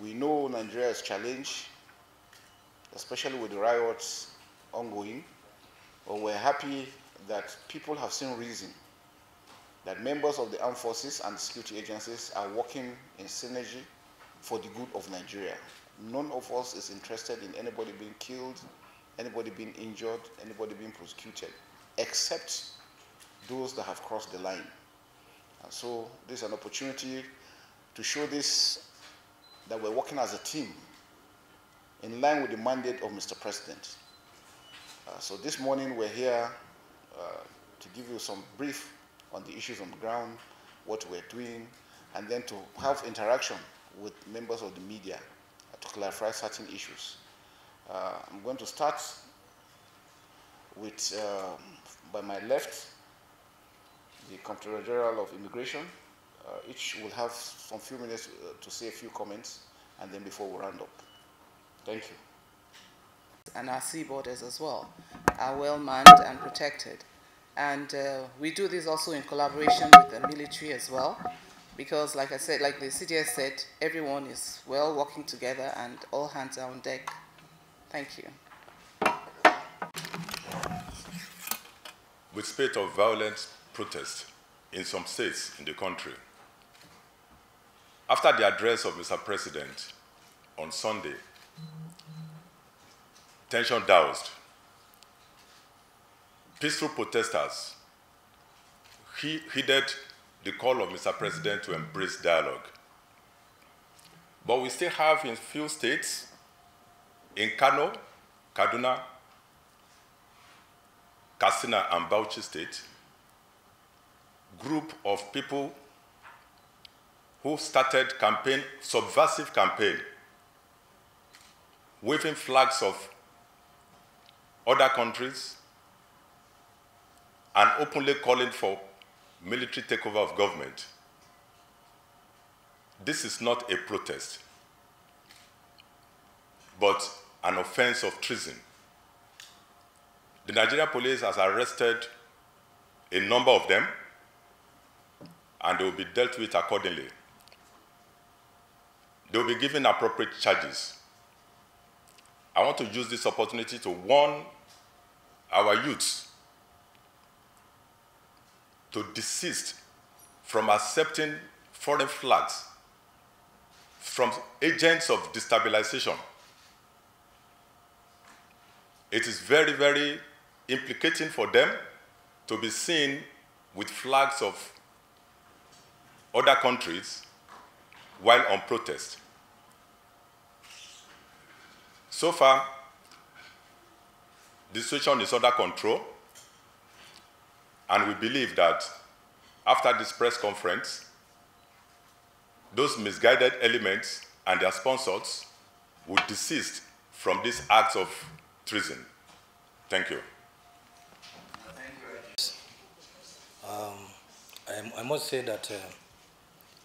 We know Nigeria is challenged, especially with the riots ongoing, but we're happy that people have seen reason that members of the armed forces and security agencies are working in synergy for the good of Nigeria. None of us is interested in anybody being killed, anybody being injured, anybody being prosecuted, except those that have crossed the line. And so this is an opportunity to show this, that we're working as a team in line with the mandate of Mr. President. So this morning we're here to give you some brief on the issues on the ground, what we're doing, and then to have interaction with members of the media to clarify certain issues. I'm going to start with, by my left, the Comptroller General of Immigration. Each will have some few minutes to say a few comments, and then before we round up. Thank you. And our sea borders as well are well manned and protected. And we do this also in collaboration with the military as well, because like I said, like the CDS said, everyone is well working together and all hands are on deck. Thank you. With spate of violent protest in some states in the country, after the address of Mr. President on Sunday, tension doused. Peaceful protesters heeded the call of Mr. President to embrace dialogue. But we still have in few states, in Kano, Kaduna, Katsina, and Bauchi State, group of people who started subversive campaign, waving flags of other countries and openly calling for military takeover of government. This is not a protest, but an offense of treason. The Nigerian police has arrested a number of them, and they will be dealt with accordingly. They will be given appropriate charges. I want to use this opportunity to warn our youths to desist from accepting foreign flags from agents of destabilization. It is very, very implicating for them to be seen with flags of other countries while on protest. So far, the situation is under control, and we believe that after this press conference, those misguided elements and their sponsors will desist from these acts of treason. Thank you. I must say that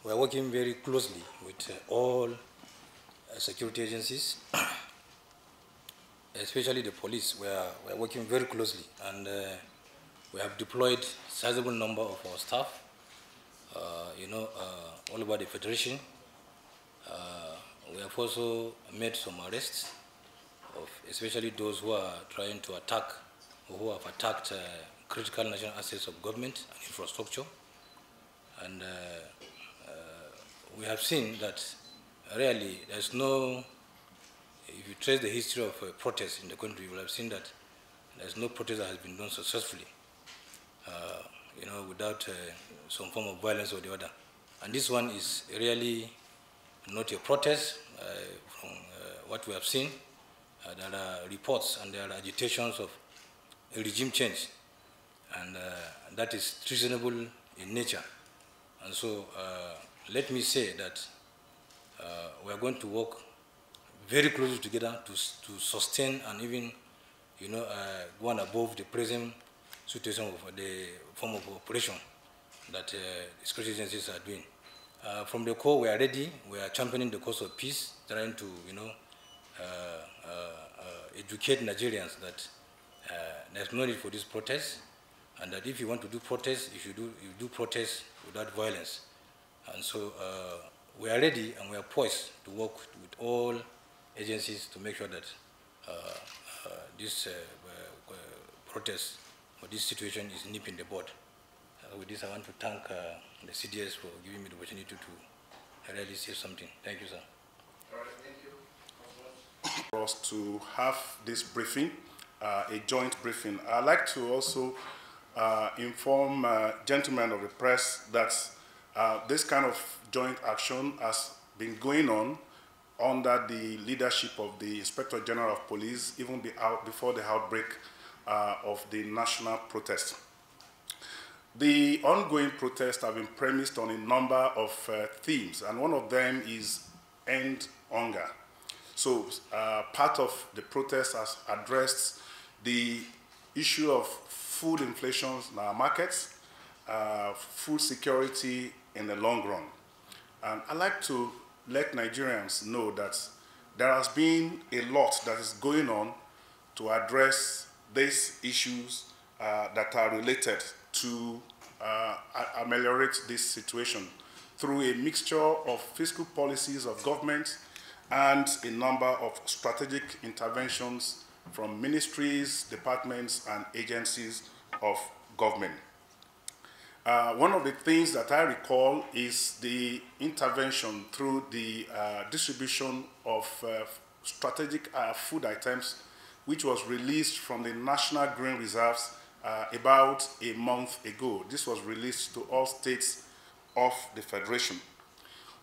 we are working very closely with all security agencies, especially the police. We are working very closely, and we have deployed a sizable number of our staff, all over the Federation. We have also made some arrests of especially those who are trying to attack or who have attacked critical national assets of government and infrastructure. And we have seen that really there's no, if you trace the history of protests in the country, you will have seen that there's no protest that has been done successfully, without some form of violence or the other. And this one is really not a protest. From what we have seen, there are reports and there are agitations of a regime change, and that is treasonable in nature. And so let me say that we are going to work very closely together to sustain and even go on above the present situation of the form of operation that the security agencies are doing. From the core, we are ready. We are championing the cause of peace, trying to educate Nigerians that there's no need for this protest, and that if you want to do protest, you do protest without violence. And so we are ready and we are poised to work with all agencies to make sure that this protest or this situation is nipped in the bud. With this, I want to thank the CDS for giving me the opportunity to really say something. Thank you, sir. All right, thank you. For us to have this briefing, a joint briefing. I'd like to also inform gentlemen of the press that this kind of joint action has been going on under the leadership of the Inspector General of Police, even before the outbreak of the national protest. The ongoing protests have been premised on a number of themes, and one of them is end hunger. So part of the protest has addressed the issue of food inflation in our markets, food security in the long run. And I'd like to let Nigerians know that there has been a lot that is going on to address these issues that are related to ameliorate this situation through a mixture of fiscal policies of government and a number of strategic interventions from ministries, departments, and agencies of government. One of the things that I recall is the intervention through the distribution of strategic food items, which was released from the National Grain Reserves about a month ago. This was released to all states of the Federation.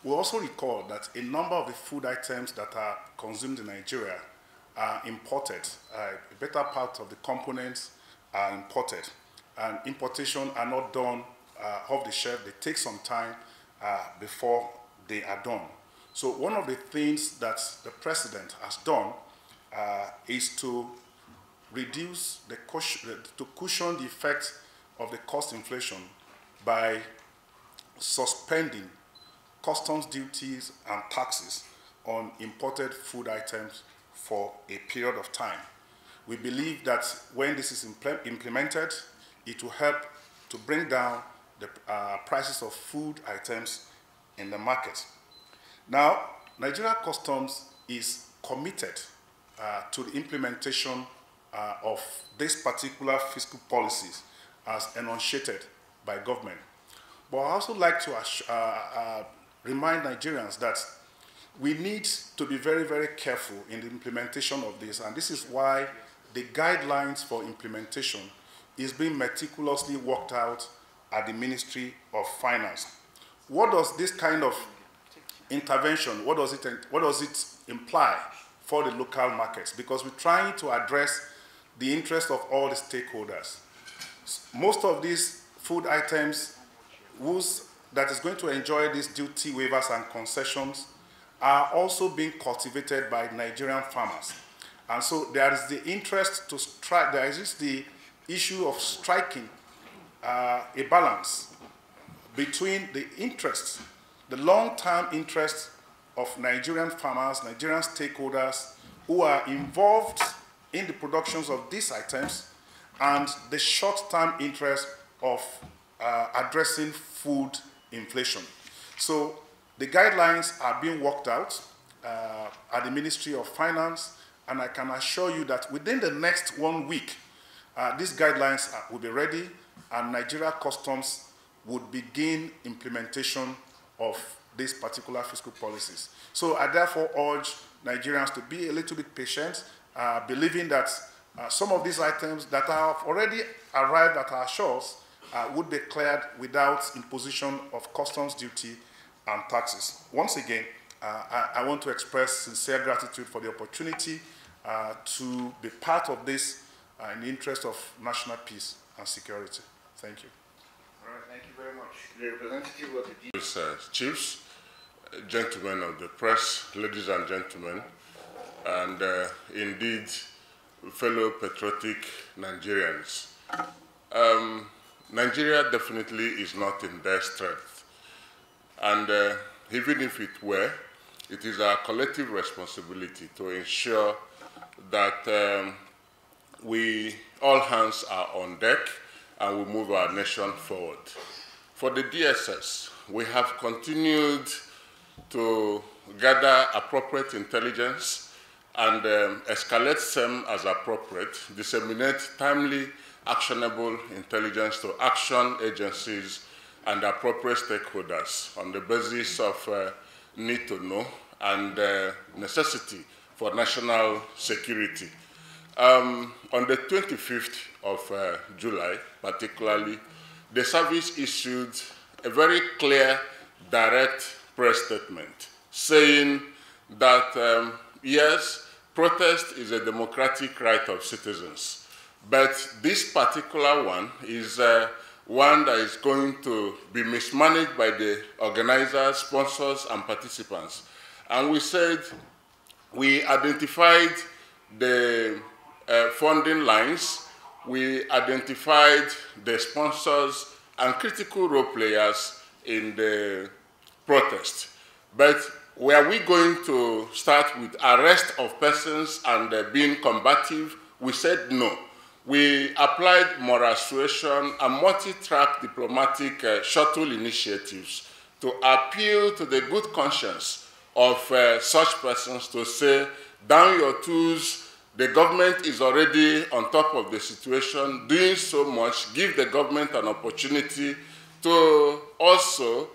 We also recall that a number of the food items that are consumed in Nigeria are imported. A better part of the components are imported, and importation are not done off the shelf. They take some time before they are done. So one of the things that the president has done is to reduce to cushion the effect of the cost inflation by suspending customs duties and taxes on imported food items for a period of time. We believe that when this is implemented, it will help to bring down the prices of food items in the market. Now, Nigeria Customs is committed to the implementation of these particular fiscal policies as enunciated by government. But I also like to remind Nigerians that we need to be very, very careful in the implementation of this, and this is why the guidelines for implementation is being meticulously worked out at the Ministry of Finance. What does this kind of intervention, what does it imply for the local markets? Because we're trying to address the interest of all the stakeholders. Most of these food items that is going to enjoy these duty waivers and concessions are also being cultivated by Nigerian farmers. And so there is the interest to strike, there is the issue of striking a balance between the interest, the long-term interest of Nigerian farmers, Nigerian stakeholders who are involved in the productions of these items, and the short-term interest of addressing food inflation. So the guidelines are being worked out at the Ministry of Finance, and I can assure you that within the next 1 week, these guidelines will be ready, and Nigeria Customs would begin implementation of these particular fiscal policies. So I therefore urge Nigerians to be a little bit patient, believing that some of these items that have already arrived at our shores would be cleared without imposition of customs duty and taxes. Once again, I want to express sincere gratitude for the opportunity to be part of this in the interest of national peace and security. Thank you. All right, thank you very much. The representative of the Chiefs, gentlemen of the press, ladies and gentlemen, and indeed, fellow patriotic Nigerians. Nigeria definitely is not in their strength. And even if it were, it is our collective responsibility to ensure that all hands are on deck and we move our nation forward. For the DSS, we have continued to gather appropriate intelligence and escalate them as appropriate, disseminate timely, actionable intelligence to action agencies and appropriate stakeholders on the basis of need to know and necessity for national security. On the 25th of July, particularly, the service issued a very clear, direct press statement saying that, yes, protest is a democratic right of citizens, but this particular one is one that is going to be mismanaged by the organizers, sponsors, and participants. And we said we identified the funding lines, we identified the sponsors and critical role players in the protest. But were we going to start with arrest of persons and being combative? We said no. We applied moral suasion and multi-track diplomatic shuttle initiatives to appeal to the good conscience of such persons to say, down your tools, the government is already on top of the situation, doing so much, give the government an opportunity to also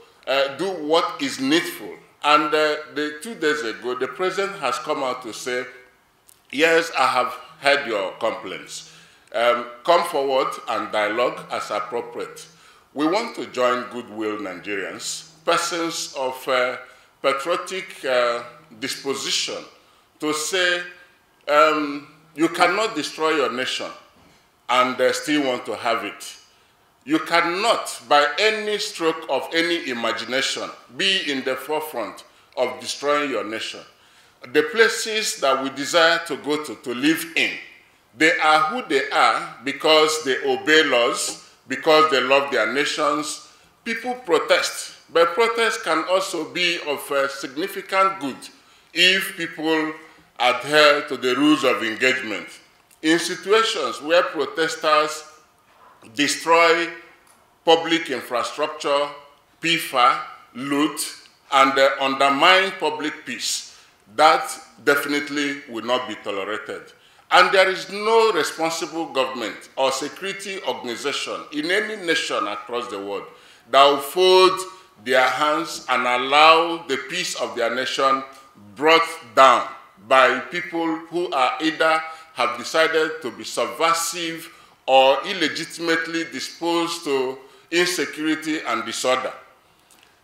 do what is needful. And 2 days ago, the president has come out to say, yes, I have heard your complaints. Come forward and dialogue as appropriate. We want to join Goodwill Nigerians, persons of patriotic disposition, to say you cannot destroy your nation and still want to have it. You cannot, by any stroke of any imagination, be in the forefront of destroying your nation. The places that we desire to go to live in, they are who they are because they obey laws, because they love their nations. People protest, but protest can also be of significant good if people adhere to the rules of engagement. In situations where protesters destroy public infrastructure, PIFA, loot, and undermine public peace, that definitely will not be tolerated. And there is no responsible government or security organization in any nation across the world that will fold their hands and allow the peace of their nation brought down by people who are either have decided to be subversive or illegitimately disposed to insecurity and disorder.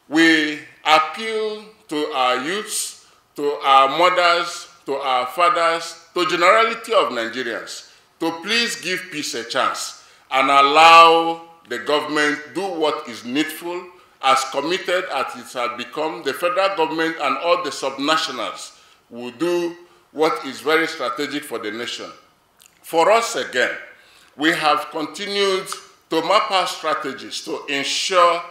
We appeal to our youths, to our mothers, to our fathers, to generality of Nigerians, to please give peace a chance and allow the government do what is needful. As committed as it has become, the federal government and all the subnationals will do what is very strategic for the nation. For us again, we have continued to map our strategies to ensure,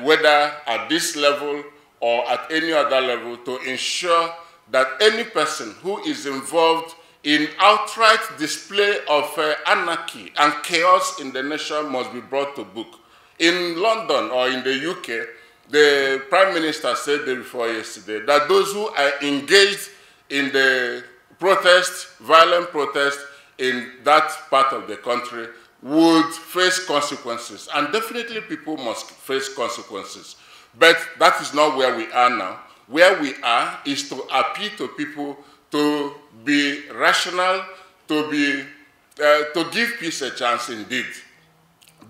whether at this level or at any other level, to ensure that any person who is involved in outright display of anarchy and chaos in the nation must be brought to book. In London or in the UK, the Prime Minister said day before yesterday that those who are engaged in the protest, violent protest in that part of the country would face consequences. And definitely people must face consequences. But that is not where we are now. Where we are is to appeal to people to be rational, to give peace a chance indeed.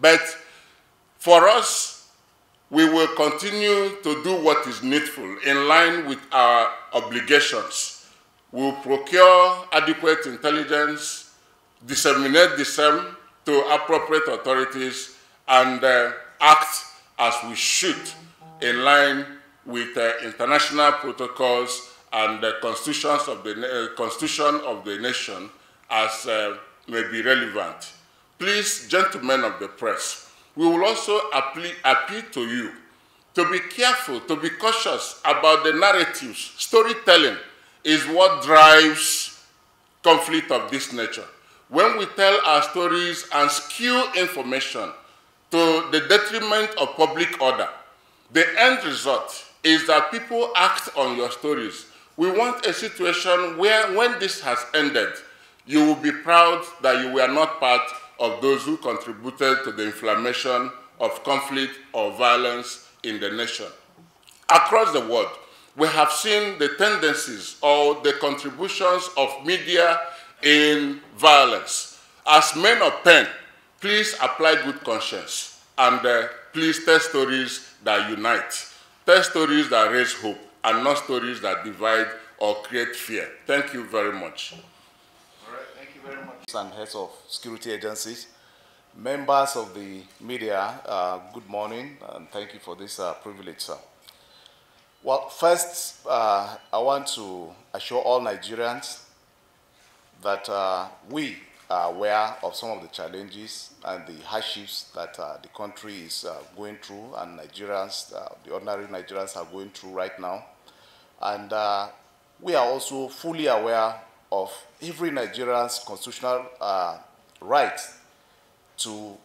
But for us, we will continue to do what is needful in line with our obligations. We will procure adequate intelligence, disseminate the same to appropriate authorities, and act as we should in line with international protocols and the constitution of the nation as may be relevant. Please, gentlemen of the press, we will also appeal to you to be careful, to be cautious about the narratives. Storytelling is what drives conflict of this nature. When we tell our stories and skew information to the detriment of public order, the end result is that people act on your stories. We want a situation where when this has ended, you will be proud that you were not part of those who contributed to the inflammation of conflict or violence in the nation. Across the world, we have seen the tendencies or the contributions of media in violence. As men of pen, please apply good conscience and please tell stories that unite. Tell stories that raise hope and not stories that divide or create fear. Thank you very much. All right, thank you very much. And heads of security agencies, members of the media, good morning and thank you for this privilege, sir. Well, first, I want to assure all Nigerians that we are aware of some of the challenges and the hardships that the country is going through and Nigerians, the ordinary Nigerians are going through right now. And we are also fully aware of every Nigerian's constitutional right to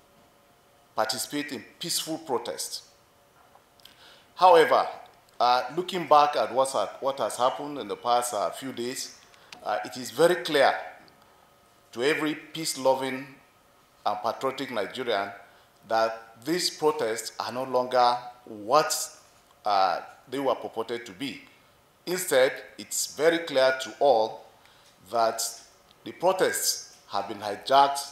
participate in peaceful protest. However, looking back at what has happened in the past few days, it is very clear to every peace-loving and patriotic Nigerian that these protests are no longer what they were purported to be. Instead, it's very clear to all that the protests have been hijacked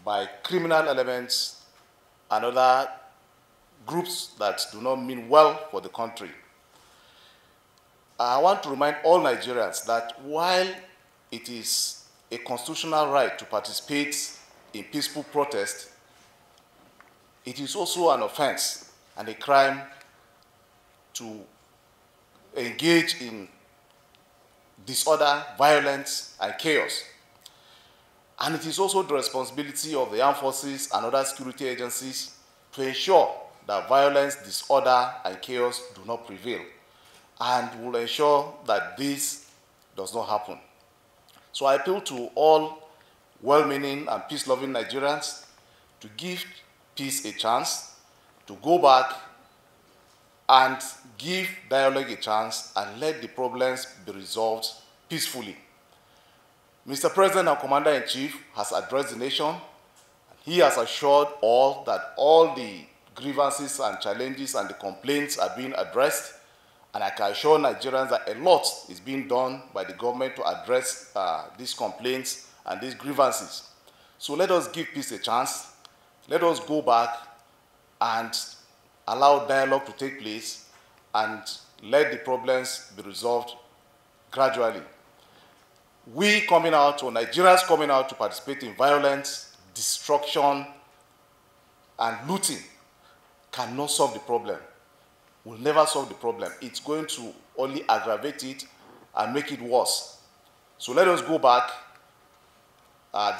by criminal elements and other groups that do not mean well for the country. I want to remind all Nigerians that while it is a constitutional right to participate in peaceful protest, it is also an offense and a crime to engage in disorder, violence, and chaos. And it is also the responsibility of the armed forces and other security agencies to ensure that violence, disorder, and chaos do not prevail, and will ensure that this does not happen. So I appeal to all well-meaning and peace-loving Nigerians to give peace a chance, to go back and give dialogue a chance and let the problems be resolved peacefully. Mr. President and Commander-in-Chief has addressed the nation. He has assured all that all the grievances and challenges and the complaints are being addressed, and I can assure Nigerians that a lot is being done by the government to address these complaints and these grievances. So let us give peace a chance. Let us go back and allow dialogue to take place and let the problems be resolved gradually. We coming out, or Nigerians coming out to participate in violence, destruction, and looting cannot solve the problem. Will never solve the problem. It's going to only aggravate it and make it worse. So let us go back,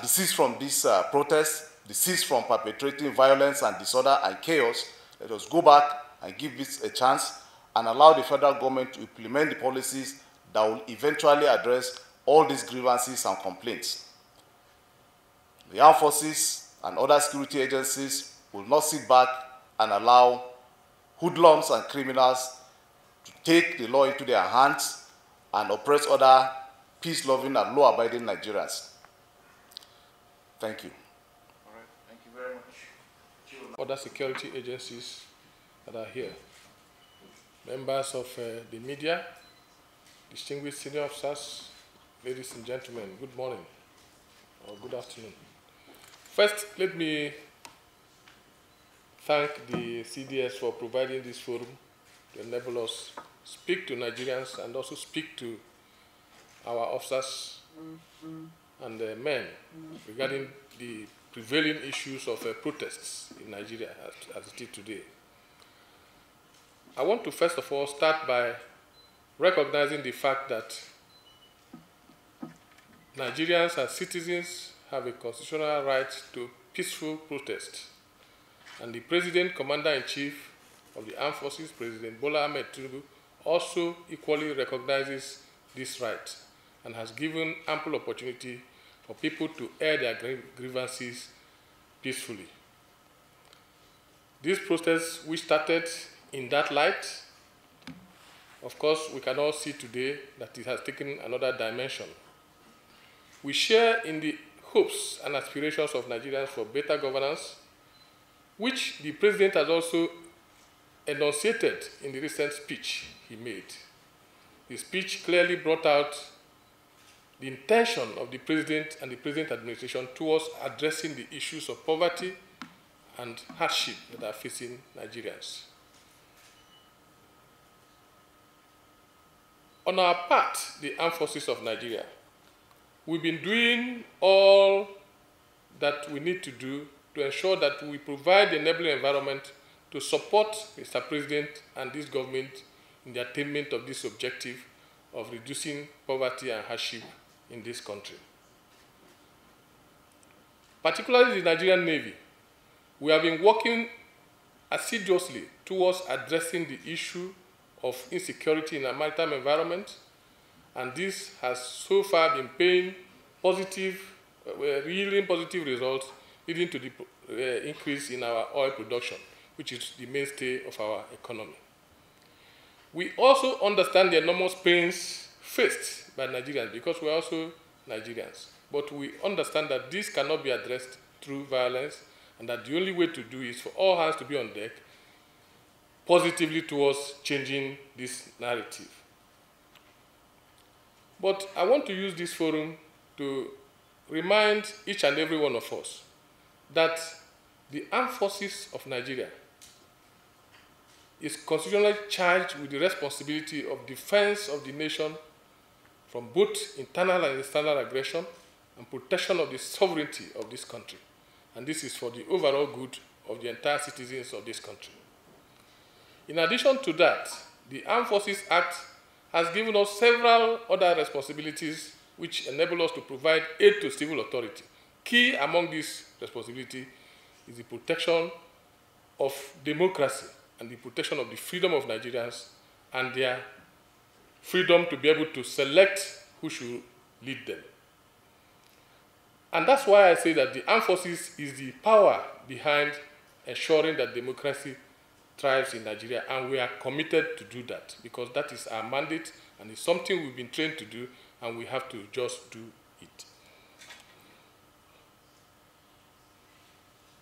desist from this protest, desist from perpetrating violence and disorder and chaos. Let us go back and give this a chance and allow the federal government to implement the policies that will eventually address all these grievances and complaints. The armed forces and other security agencies will not sit back and allow hoodlums and criminals to take the law into their hands and oppress other peace-loving and law-abiding Nigerians. Thank you. All right, thank you very much. Other security agencies that are here, members of the media, distinguished senior officers, ladies and gentlemen, good morning or good afternoon. First, let me thank the CDS for providing this forum to enable us speak to Nigerians and also speak to our officers and men regarding the prevailing issues of protests in Nigeria as it is today. I want to first of all start by recognizing the fact that Nigerians as citizens have a constitutional right to peaceful protest. And the President, Commander-in-Chief of the Armed Forces, President Bola Ahmed Tinubu, also equally recognizes this right and has given ample opportunity for people to air their grievances peacefully. These protests, which started in that light, of course, we can all see today that it has taken another dimension. We share in the hopes and aspirations of Nigerians for better governance, which the President has also enunciated in the recent speech he made. The speech clearly brought out the intention of the President and the President administration towards addressing the issues of poverty and hardship that are facing Nigerians. On our part, the Armed Forces of Nigeria, we've been doing all that we need to do to ensure that we provide the enabling environment to support Mr. President and this government in the attainment of this objective of reducing poverty and hardship in this country. Particularly the Nigerian Navy, we have been working assiduously towards addressing the issue of insecurity in a maritime environment, and this has so far been paying really positive results, leading to the increase in our oil production, which is the mainstay of our economy. We also understand the enormous pains faced by Nigerians, because we're also Nigerians. But we understand that this cannot be addressed through violence, and that the only way to do is for all hands to be on deck positively towards changing this narrative. But I want to use this forum to remind each and every one of us that the Armed Forces of Nigeria is constitutionally charged with the responsibility of defense of the nation from both internal and external aggression and protection of the sovereignty of this country. And this is for the overall good of the entire citizens of this country. In addition to that, the Armed Forces Act has given us several other responsibilities which enable us to provide aid to civil authority. Key among these responsibilities is the protection of democracy and the protection of the freedom of Nigerians and their freedom to be able to select who should lead them. And that's why I say that the armed forces is the power behind ensuring that democracy thrives in Nigeria, and we are committed to do that because that is our mandate and it's something we've been trained to do, and we have to just do it.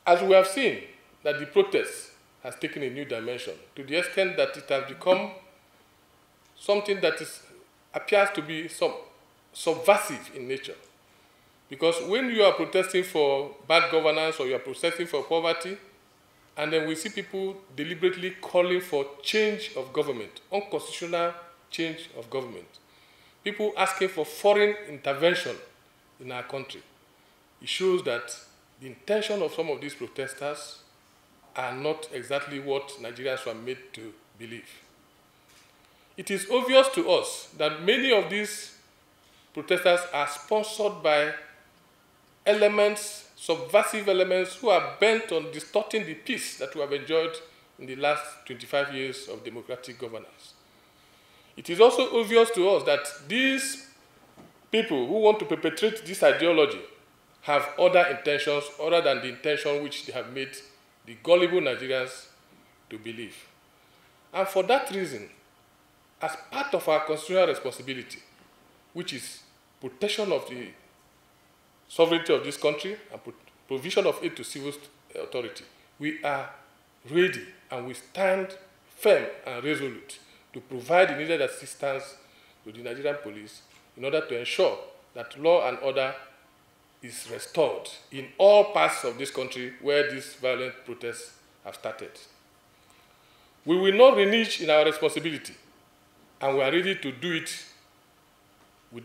As we have seen that the protest has taken a new dimension to the extent that it has become something that appears to be subversive in nature. Because when you are protesting for bad governance or you are protesting for poverty, and then we see people deliberately calling for change of government, unconstitutional change of government, people asking for foreign intervention in our country, it shows that the intention of some of these protesters are not exactly what Nigerians were made to believe. It is obvious to us that many of these protesters are sponsored by elements, subversive elements, who are bent on distorting the peace that we have enjoyed in the last 25 years of democratic governance. It is also obvious to us that these people who want to perpetrate this ideology have other intentions other than the intention which they have made the gullible Nigerians to believe. And for that reason, as part of our constitutional responsibility, which is protection of the sovereignty of this country and provision of aid to civil authority, we are ready and we stand firm and resolute to provide the needed assistance to the Nigerian police in order to ensure that law and order is restored in all parts of this country where these violent protests have started. We will not renege in our responsibility, and we are ready to do it with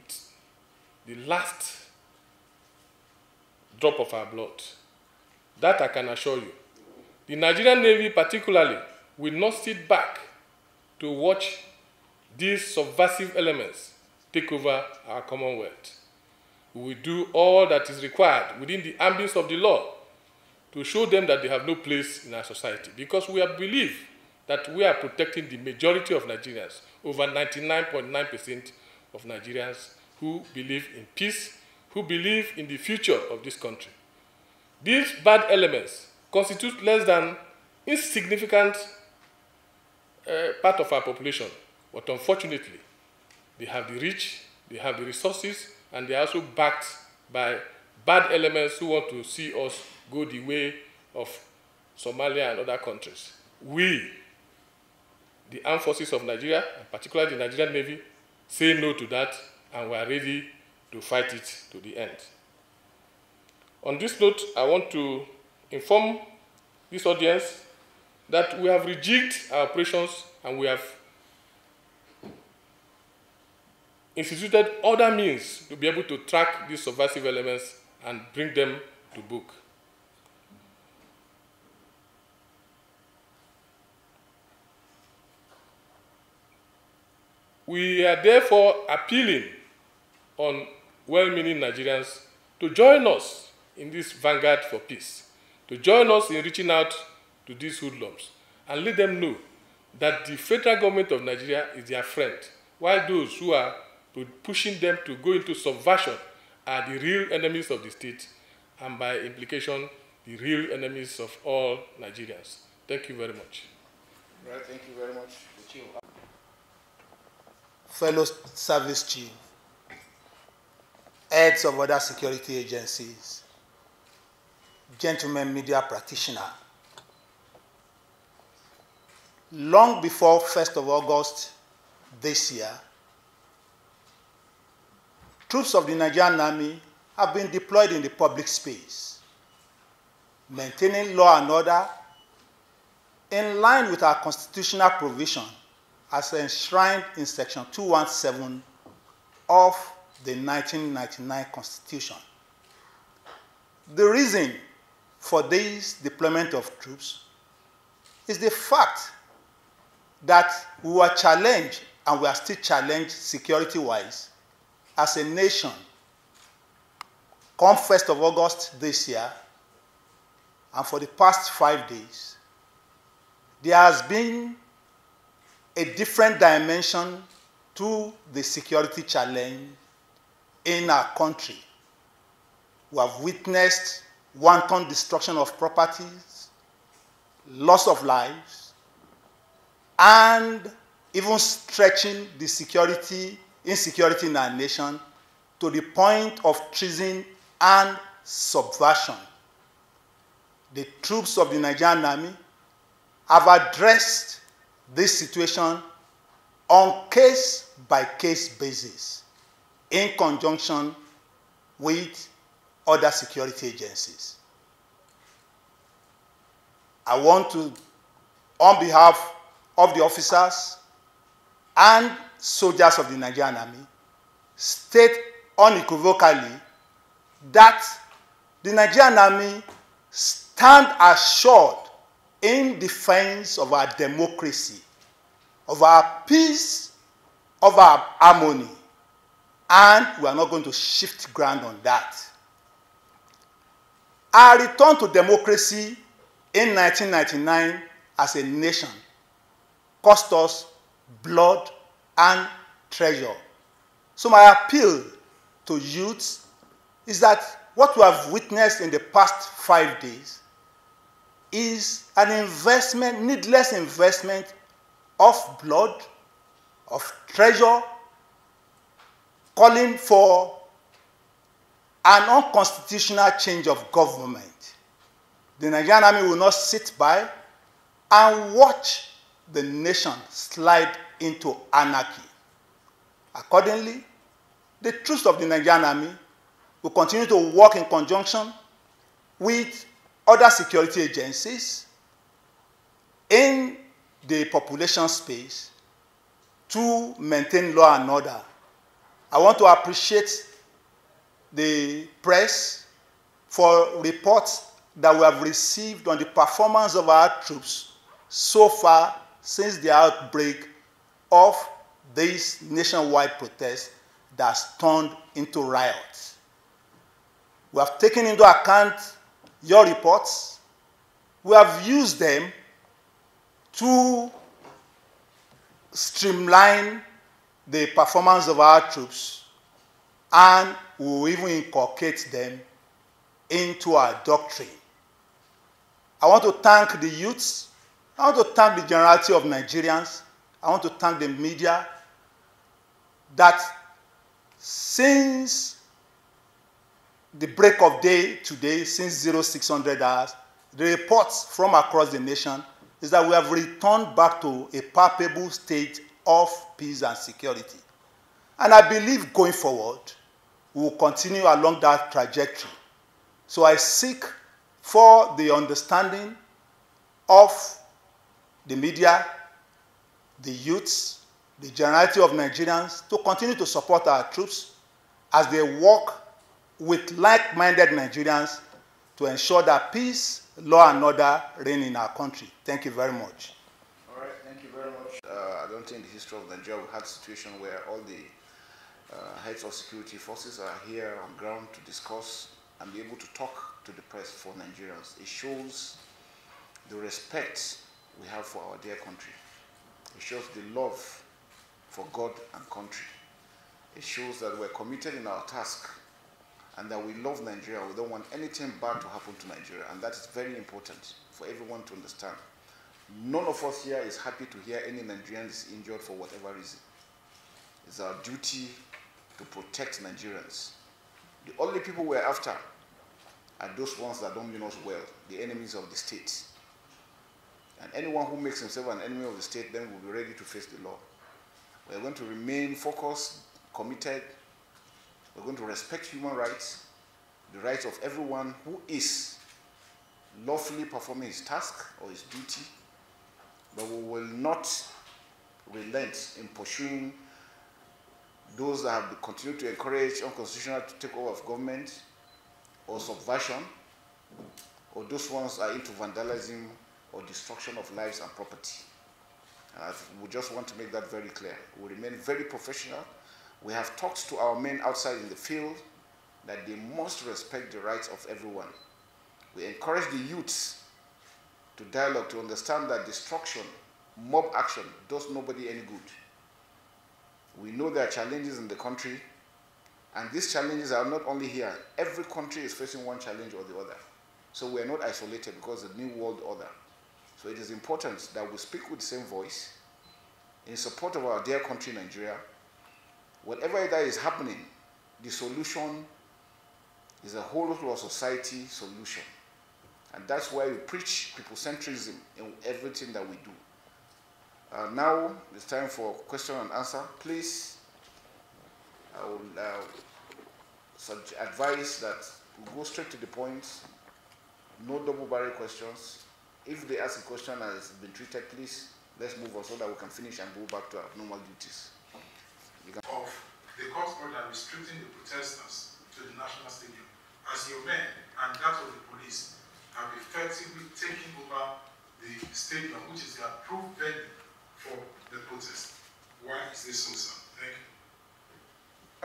the last drop of our blood. That I can assure you. The Nigerian Navy particularly will not sit back to watch these subversive elements take over our Commonwealth. We will do all that is required within the ambit of the law to show them that they have no place in our society, because we believe that we are protecting the majority of Nigerians, over 99.9% of Nigerians who believe in peace, who believe in the future of this country. These bad elements constitute less than insignificant part of our population, But unfortunately, they have the reach, they have the resources, and they are also backed by bad elements who want to see us go the way of Somalia and other countries. We, the armed forces of Nigeria, and particularly the Nigerian Navy, say no to that, and we are ready to fight it to the end. On this note, I want to inform this audience that we have rejigged our operations and we have instituted other means to be able to track these subversive elements and bring them to book. We are therefore appealing on well-meaning Nigerians to join us in this vanguard for peace, to join us in reaching out to these hoodlums and let them know that the federal government of Nigeria is their friend, while those who are pushing them to go into subversion are the real enemies of the state and by implication, the real enemies of all Nigerians. Thank you very much. Right, thank you very much. Fellow service chief, heads of other security agencies, gentlemen media practitioner, long before 1st of August this year, troops of the Nigerian Army have been deployed in the public space, maintaining law and order in line with our constitutional provision as enshrined in Section 217 of the 1999 Constitution. The reason for this deployment of troops is the fact that we were challenged, and we are still challenged security-wise, as a nation. Come 1st of August this year, and for the past 5 days, there has been a different dimension to the security challenge in our country. We have witnessed wanton destruction of properties, loss of lives, and even stretching the insecurity in our nation to the point of treason and subversion. The troops of the Nigerian Army have addressed this situation on case-by-case basis in conjunction with other security agencies. I want to, on behalf of the officers and soldiers of the Nigerian Army, state unequivocally that the Nigerian Army stand assured in defense of our democracy, of our peace, of our harmony, and we are not going to shift ground on that. Our return to democracy in 1999 as a nation cost us blood and treasure. So my appeal to youths is that what we have witnessed in the past 5 days is an investment, needless investment of blood, of treasure, calling for an unconstitutional change of government. The Nigerian Army will not sit by and watch the nation slide into anarchy. Accordingly, the troops of the Nigerian Army will continue to work in conjunction with other security agencies in the population space to maintain law and order. I want to appreciate the press for reports that we have received on the performance of our troops so far since the outbreak of this nationwide protest that's turned into riots. We have taken into account your reports. We have used them to streamline the performance of our troops, and we will even inculcate them into our doctrine. I want to thank the youths. I want to thank the generality of Nigerians. I want to thank the media that since the break of day today, since 0600 hours, the reports from across the nation is that we have returned back to a palpable state of peace and security. And I believe going forward, we will continue along that trajectory. So I seek for the understanding of the media, the youths, the generality of Nigerians to continue to support our troops as they work with like-minded Nigerians to ensure that peace, law, and order reign in our country. Thank you very much. All right, thank you very much. I don't think in the history of Nigeria we had a situation where all the heads of security forces are here on ground to discuss and be able to talk to the press for Nigerians. It shows the respect we have for our dear country. It shows the love for God and country. It shows that we're committed in our task and that we love Nigeria. We don't want anything bad to happen to Nigeria, and that is very important for everyone to understand. None of us here is happy to hear any Nigerian is injured for whatever reason. It's our duty to protect Nigerians. The only people we're after are those ones that don't mean us well, the enemies of the state. And anyone who makes himself an enemy of the state then will be ready to face the law. We're going to remain focused, committed. We're going to respect human rights, the rights of everyone who is lawfully performing his task or his duty, but we will not relent in pursuing those that have continued to encourage unconstitutional takeover of government or subversion, or those ones are into vandalism or destruction of lives and property. We just want to make that very clear. We remain very professional. We have talked to our men outside in the field that they must respect the rights of everyone. We encourage the youths to dialogue, to understand that destruction, mob action does nobody any good. We know there are challenges in the country, and these challenges are not only here. Every country is facing one challenge or the other. So we are not isolated because of the new world order. So it is important that we speak with the same voice in support of our dear country, Nigeria. Whatever that is happening, the solution is a whole of society solution. And that's why we preach people-centrism in everything that we do. Now it's time for question and answer. Please, I will advise that we go straight to the point, no double-barrel questions. If they ask a question and it's been treated, please, let's move on so that we can finish and go back to our normal duties. Of the court order restricting the protesters to the National Stadium, as your men and that of the police have effectively taken over the stadium, which is the approved venue for the protest. Why is this so, sir? Thank you.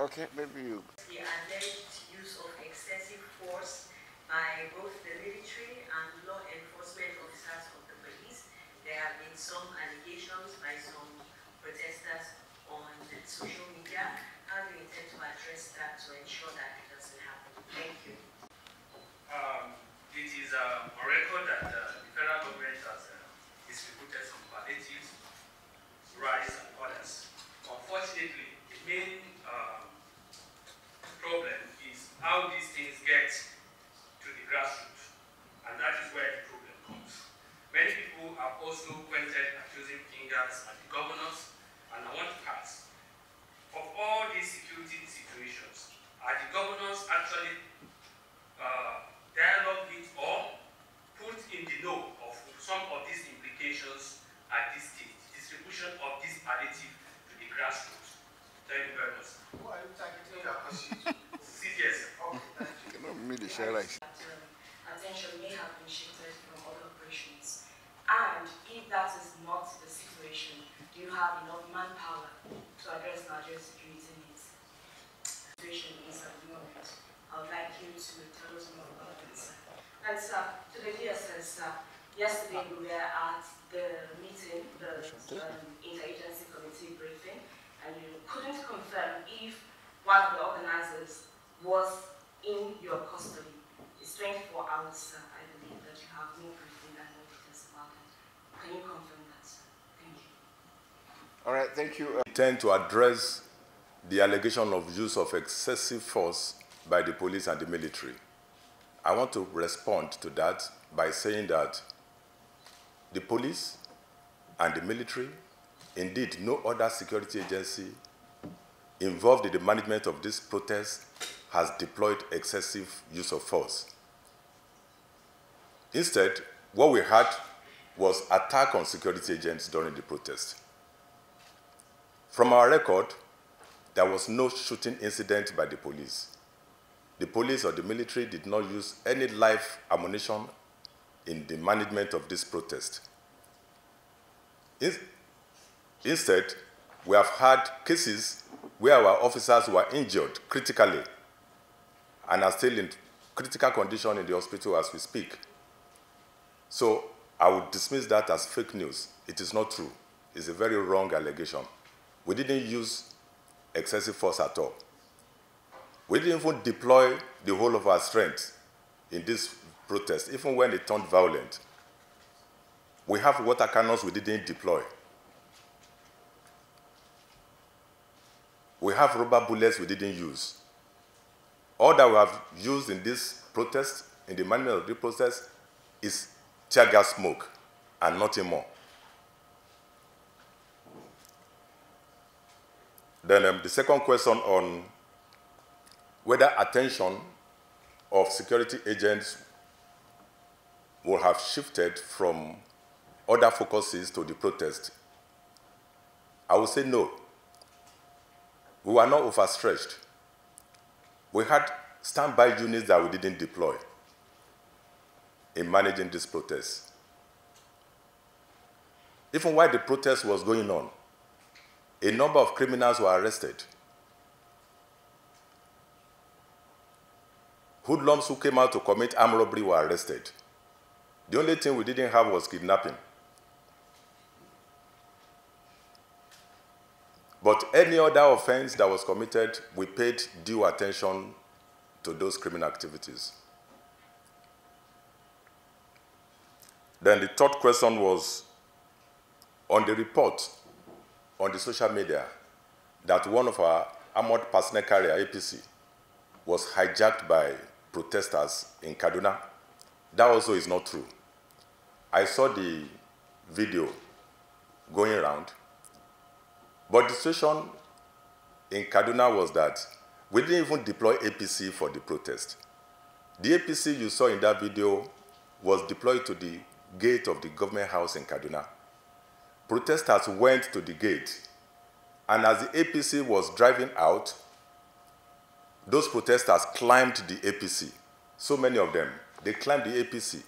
Okay, maybe you. The alleged use of excessive force by both the military and law enforcement officers of the police. There have been some allegations by some protesters on social media. How do you intend to address that to ensure that it doesn't happen? Thank you. It is on record that the federal government has distributed some palliatives, rice and others. Unfortunately, the main problem is how these things get to the grassroots, and that is where the problem comes. Many people have also pointed accusing fingers at the governors, and I want to ask, of all these security situations, are the governors actually dialogue with or put in the know of some of these implications at this stage, distribution of this palliative to the grassroots? Thank you very much. Who are you targeting? CDS. Okay, thank you. Attention may have been shifted from other operations. And if that is not the situation, do you have enough manpower to address Nigeria's security needs? The situation is at the moment. I would like you to tell us more about it, sir. And sir, to the DSS, yesterday we were at the meeting, the interagency committee briefing, and you couldn't confirm if one of the organizers was in your custody. It's 24 hours, sir. I believe that you have no briefing and no details about it. Can you confirm that, sir? Thank you. All right, thank you. I intend to address the allegation of use of excessive force by the police and the military. I want to respond to that by saying that the police and the military, indeed no other security agency involved in the management of this protest has deployed excessive use of force. Instead, what we had was attack on security agents during the protest. From our record, there was no shooting incident by the police. The police or the military did not use any live ammunition in the management of this protest. Instead, we have had cases where our officers were injured critically and are still in critical condition in the hospital as we speak. So I would dismiss that as fake news. It is not true. It's a very wrong allegation. We didn't use excessive force at all. We didn't even deploy the whole of our strength in this protest, even when it turned violent. We have water cannons we didn't deploy. We have rubber bullets we didn't use. All that we have used in this protest, in the management of the protest, is tear gas smoke and nothing more. Then the second question on whether attention of security agents will have shifted from other focuses to the protest. I would say no. We were not overstretched. We had standby units that we didn't deploy in managing this protest. Even while the protest was going on, a number of criminals were arrested. Hoodlums who came out to commit armed robbery were arrested. The only thing we didn't have was kidnapping. But any other offense that was committed, we paid due attention to those criminal activities. Then the third question was on the report on the social media that one of our armored personnel carrier, APC, was hijacked by protesters in Kaduna. That also is not true. I saw the video going around, but the situation in Kaduna was that we didn't even deploy APC for the protest. The APC you saw in that video was deployed to the gate of the government house in Kaduna. Protesters went to the gate, and as the APC was driving out, those protesters climbed the APC. So many of them, they climbed the APC.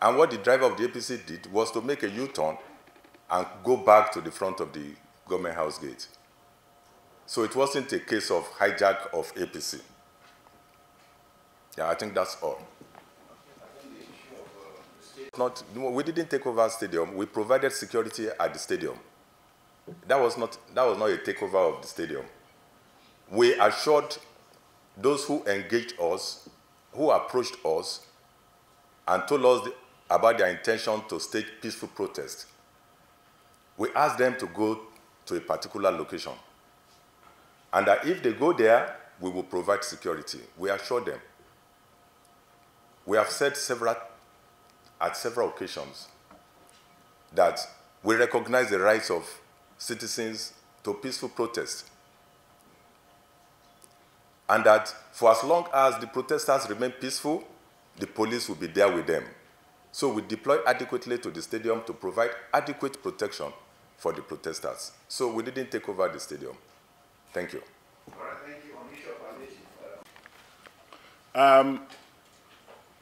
And what the driver of the APC did was to make a U-turn and go back to the front of the government house gate. So it wasn't a case of hijack of APC. Yeah, I think that's all. We didn't take over the stadium. We provided security at the stadium. That was not a takeover of the stadium. We assured those who engaged us, who approached us, and told us about their intention to stage peaceful protest. We asked them to go to a particular location. And that if they go there, we will provide security. We assured them. We have said at several occasions that we recognize the rights of citizens to peaceful protest. And that for as long as the protesters remain peaceful, the police will be there with them. So we deploy adequately to the stadium to provide adequate protection for the protesters. So we didn't take over the stadium. Thank you. All right, thank you. On issue of violation.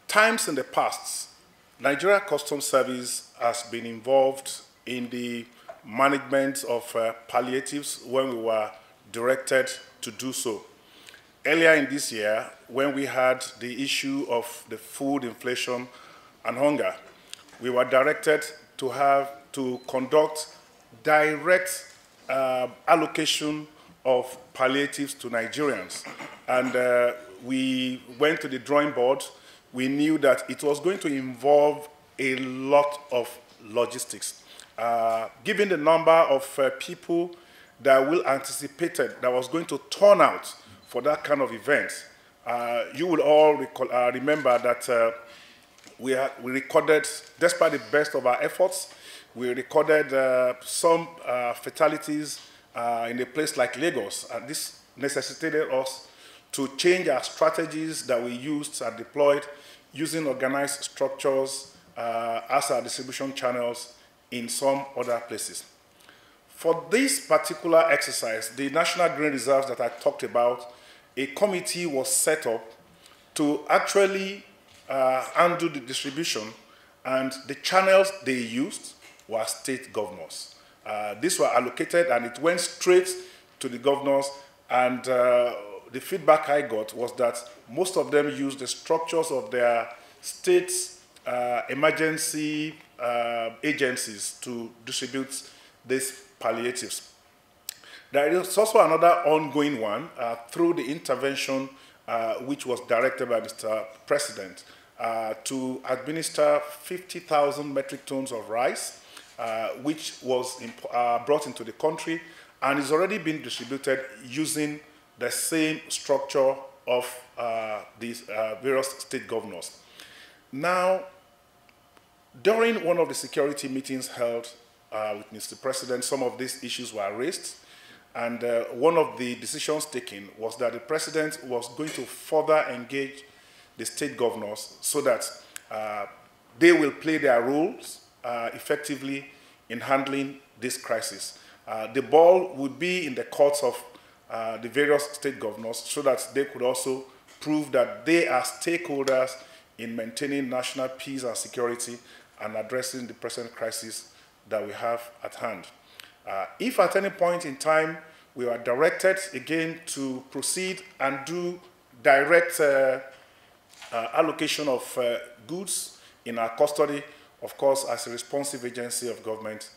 Times in the past, Nigeria Customs Service has been involved in the management of palliatives when we were directed to do so. Earlier in this year, when we had the issue of the food inflation and hunger, we were directed to conduct direct allocation of palliatives to Nigerians. And we went to the drawing board. We knew that it was going to involve a lot of logistics. given the number of people that will anticipated that was going to turn out for that kind of event, you will all remember that we recorded, despite the best of our efforts, we recorded some fatalities in a place like Lagos, and this necessitated us to change our strategies that we used and deployed using organized structures as our distribution channels in some other places. For this particular exercise, the National Grain Reserves that I talked about, a committee was set up to actually handle the distribution, and the channels they used were state governors. These were allocated and it went straight to the governors, and the feedback I got was that most of them used the structures of their state's emergency agencies to distribute these palliatives. There is also another ongoing one through the intervention which was directed by Mr. President to administer 50,000 metric tons of rice, which was brought into the country and is already being distributed using the same structure of these various state governors. Now, during one of the security meetings held with Mr. President, some of these issues were raised, and one of the decisions taken was that the President was going to further engage the state governors so that they will play their roles effectively in handling this crisis. The ball would be in the courts of the various state governors so that they could also prove that they are stakeholders in maintaining national peace and security and addressing the present crisis that we have at hand. If at any point in time we are directed again to proceed and do direct allocation of goods in our custody, of course, as a responsive agency of government,